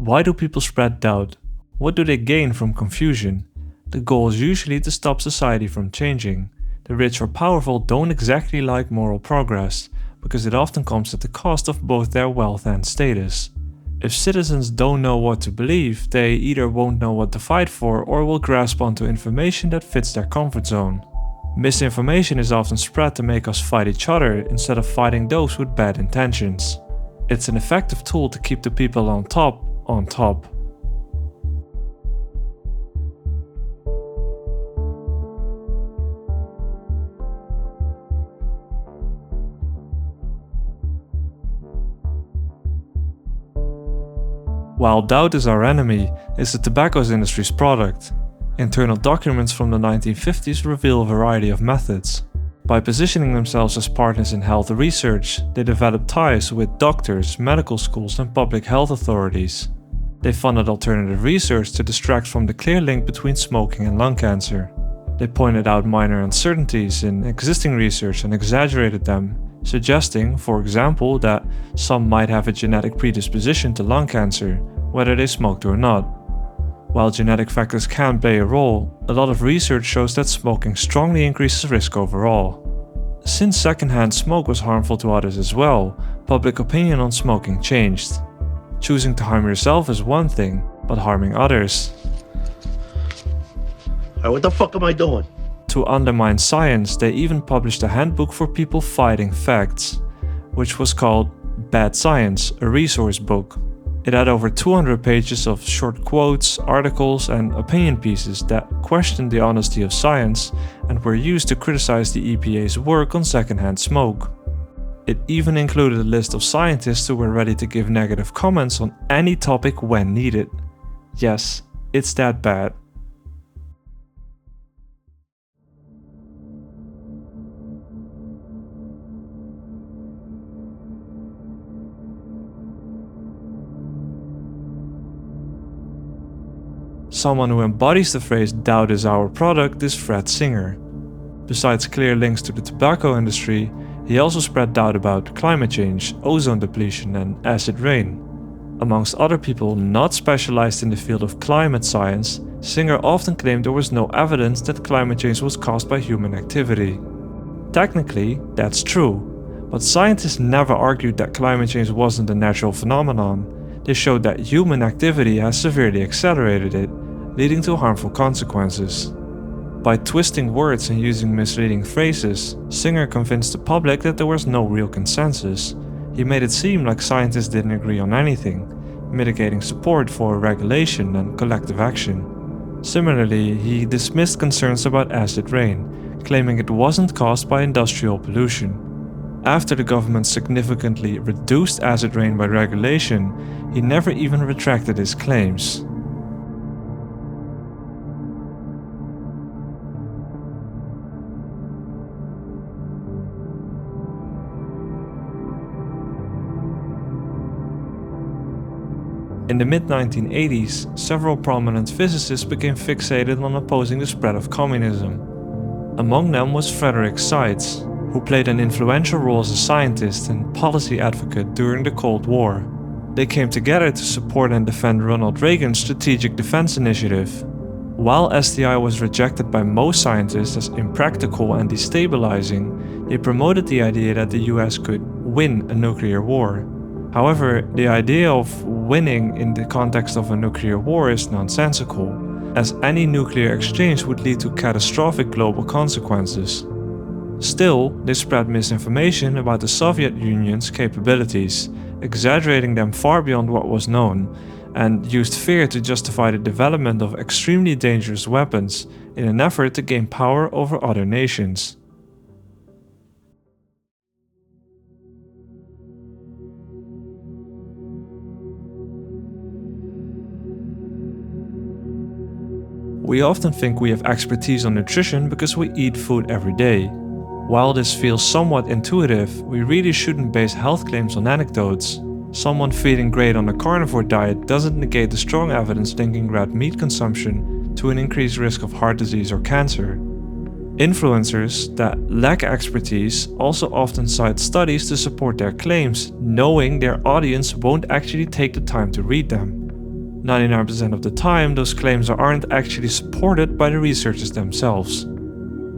Why do people spread doubt? What do they gain from confusion? The goal is usually to stop society from changing. The rich or powerful don't exactly like moral progress, because it often comes at the cost of both their wealth and status. If citizens don't know what to believe, they either won't know what to fight for or will grasp onto information that fits their comfort zone. Misinformation is often spread to make us fight each other instead of fighting those with bad intentions. It's an effective tool to keep the people on top on top. While doubt is our enemy, it's the tobacco industry's product. Internal documents from the 1950s reveal a variety of methods. By positioning themselves as partners in health research, they developed ties with doctors, medical schools, and public health authorities. They funded alternative research to distract from the clear link between smoking and lung cancer. They pointed out minor uncertainties in existing research and exaggerated them, suggesting, for example, that some might have a genetic predisposition to lung cancer, whether they smoked or not. While genetic factors can play a role, a lot of research shows that smoking strongly increases risk overall. Since secondhand smoke was harmful to others as well, public opinion on smoking changed. Choosing to harm yourself is one thing, but harming others. Hey, what the fuck am I doing? To undermine science, they even published a handbook for people fighting facts, which was called Bad Science, a resource book. It had over 200 pages of short quotes, articles, and opinion pieces that questioned the honesty of science and were used to criticize the EPA's work on secondhand smoke. It even included a list of scientists who were ready to give negative comments on any topic when needed. Yes, it's that bad. Someone who embodies the phrase "doubt is our product" is Fred Singer. Besides clear links to the tobacco industry, he also spread doubt about climate change, ozone depletion, and acid rain. Amongst other people not specialized in the field of climate science, Singer often claimed there was no evidence that climate change was caused by human activity. Technically, that's true, but scientists never argued that climate change wasn't a natural phenomenon. They showed that human activity has severely accelerated it, leading to harmful consequences. By twisting words and using misleading phrases, Singer convinced the public that there was no real consensus. He made it seem like scientists didn't agree on anything, mitigating support for regulation and collective action. Similarly, he dismissed concerns about acid rain, claiming it wasn't caused by industrial pollution. After the government significantly reduced acid rain by regulation, he never even retracted his claims. In the mid-1980s, several prominent physicists became fixated on opposing the spread of communism. Among them was Frederick Seitz, who played an influential role as a scientist and policy advocate during the Cold War. They came together to support and defend Ronald Reagan's Strategic Defense Initiative. While SDI was rejected by most scientists as impractical and destabilizing, they promoted the idea that the US could win a nuclear war. However, the idea of winning in the context of a nuclear war is nonsensical, as any nuclear exchange would lead to catastrophic global consequences. Still, they spread misinformation about the Soviet Union's capabilities, exaggerating them far beyond what was known, and used fear to justify the development of extremely dangerous weapons in an effort to gain power over other nations. We often think we have expertise on nutrition because we eat food every day. While this feels somewhat intuitive, we really shouldn't base health claims on anecdotes. Someone feeding great on a carnivore diet doesn't negate the strong evidence linking red meat consumption to an increased risk of heart disease or cancer. Influencers that lack expertise also often cite studies to support their claims, knowing their audience won't actually take the time to read them. 99% of the time, those claims aren't actually supported by the researchers themselves.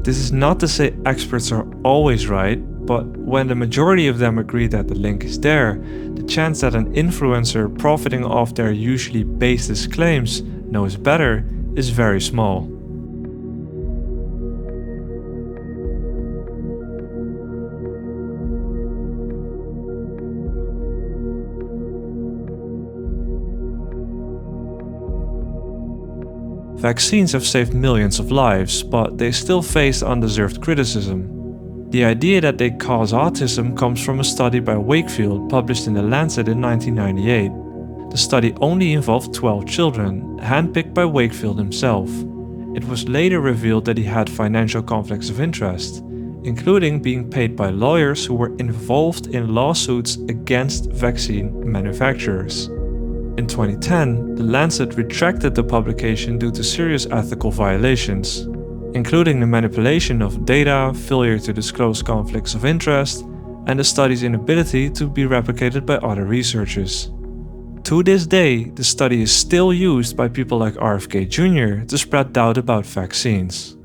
This is not to say experts are always right, but when the majority of them agree that the link is there, the chance that an influencer profiting off their usually baseless claims knows better is very small. Vaccines have saved millions of lives, but they still face undeserved criticism. The idea that they cause autism comes from a study by Wakefield published in The Lancet in 1998. The study only involved 12 children, handpicked by Wakefield himself. It was later revealed that he had financial conflicts of interest, including being paid by lawyers who were involved in lawsuits against vaccine manufacturers. In 2010, The Lancet retracted the publication due to serious ethical violations, including the manipulation of data, failure to disclose conflicts of interest, and the study's inability to be replicated by other researchers. To this day, the study is still used by people like RFK Jr. to spread doubt about vaccines.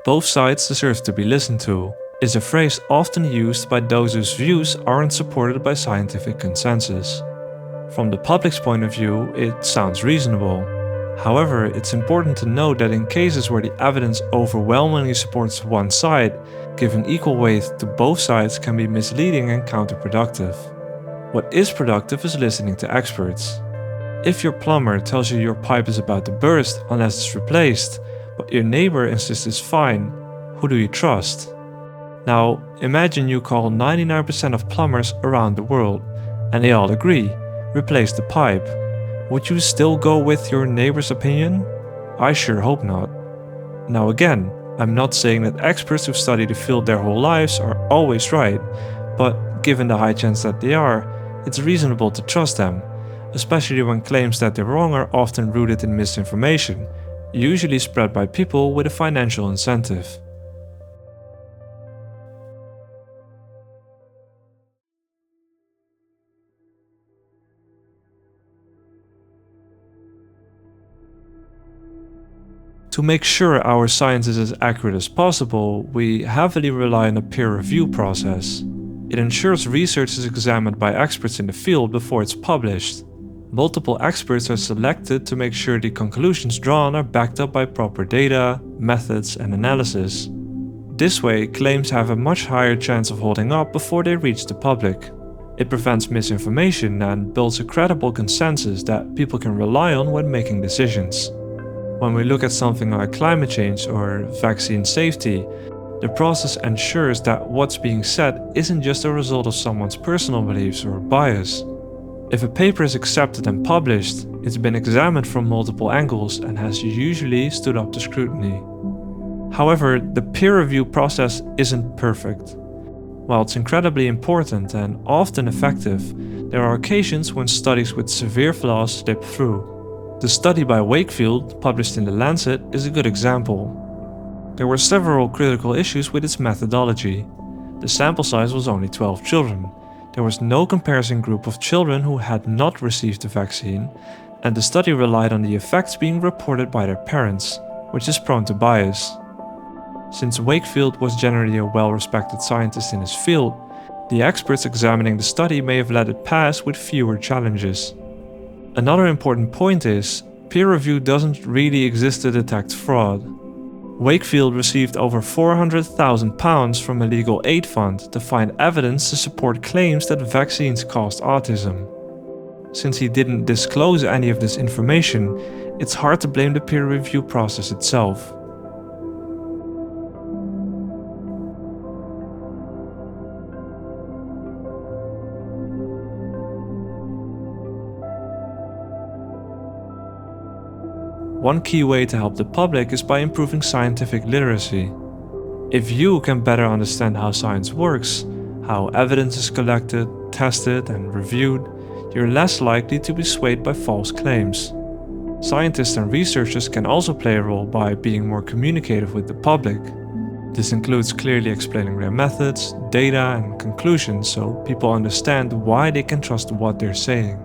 "Both sides deserve to be listened to" is a phrase often used by those whose views aren't supported by scientific consensus. From the public's point of view, it sounds reasonable. However, it's important to note that in cases where the evidence overwhelmingly supports one side, giving equal weight to both sides can be misleading and counterproductive. What is productive is listening to experts. If your plumber tells you your pipe is about to burst unless it's replaced, but your neighbor insists it's fine, who do you trust? Now, imagine you call 99% of plumbers around the world, and they all agree, replace the pipe. Would you still go with your neighbor's opinion? I sure hope not. Now again, I'm not saying that experts who've studied the field their whole lives are always right, but given the high chance that they are, it's reasonable to trust them, especially when claims that they're wrong are often rooted in misinformation, usually spread by people with a financial incentive. To make sure our science is as accurate as possible, we heavily rely on a peer review process. It ensures research is examined by experts in the field before it's published. Multiple experts are selected to make sure the conclusions drawn are backed up by proper data, methods, and analysis. This way, claims have a much higher chance of holding up before they reach the public. It prevents misinformation and builds a credible consensus that people can rely on when making decisions. When we look at something like climate change or vaccine safety, the process ensures that what's being said isn't just a result of someone's personal beliefs or bias. If a paper is accepted and published, it's been examined from multiple angles and has usually stood up to scrutiny. However, the peer review process isn't perfect. While it's incredibly important and often effective, there are occasions when studies with severe flaws slip through. The study by Wakefield, published in The Lancet, is a good example. There were several critical issues with its methodology. The sample size was only 12 children. There was no comparison group of children who had not received the vaccine, and the study relied on the effects being reported by their parents, which is prone to bias. Since Wakefield was generally a well-respected scientist in his field, the experts examining the study may have let it pass with fewer challenges. Another important point is, peer review doesn't really exist to detect fraud. Wakefield received over £400,000 from a legal aid fund to find evidence to support claims that vaccines caused autism. Since he didn't disclose any of this information, it's hard to blame the peer review process itself. One key way to help the public is by improving scientific literacy. If you can better understand how science works, how evidence is collected, tested, and reviewed, you're less likely to be swayed by false claims. Scientists and researchers can also play a role by being more communicative with the public. This includes clearly explaining their methods, data, and conclusions so people understand why they can trust what they're saying.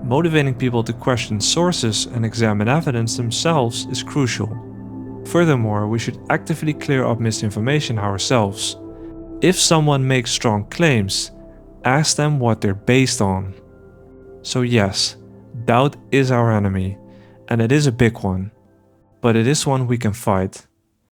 Motivating people to question sources and examine evidence themselves is crucial. Furthermore, we should actively clear up misinformation ourselves. If someone makes strong claims, ask them what they're based on. So yes, doubt is our enemy, and it is a big one, but it is one we can fight.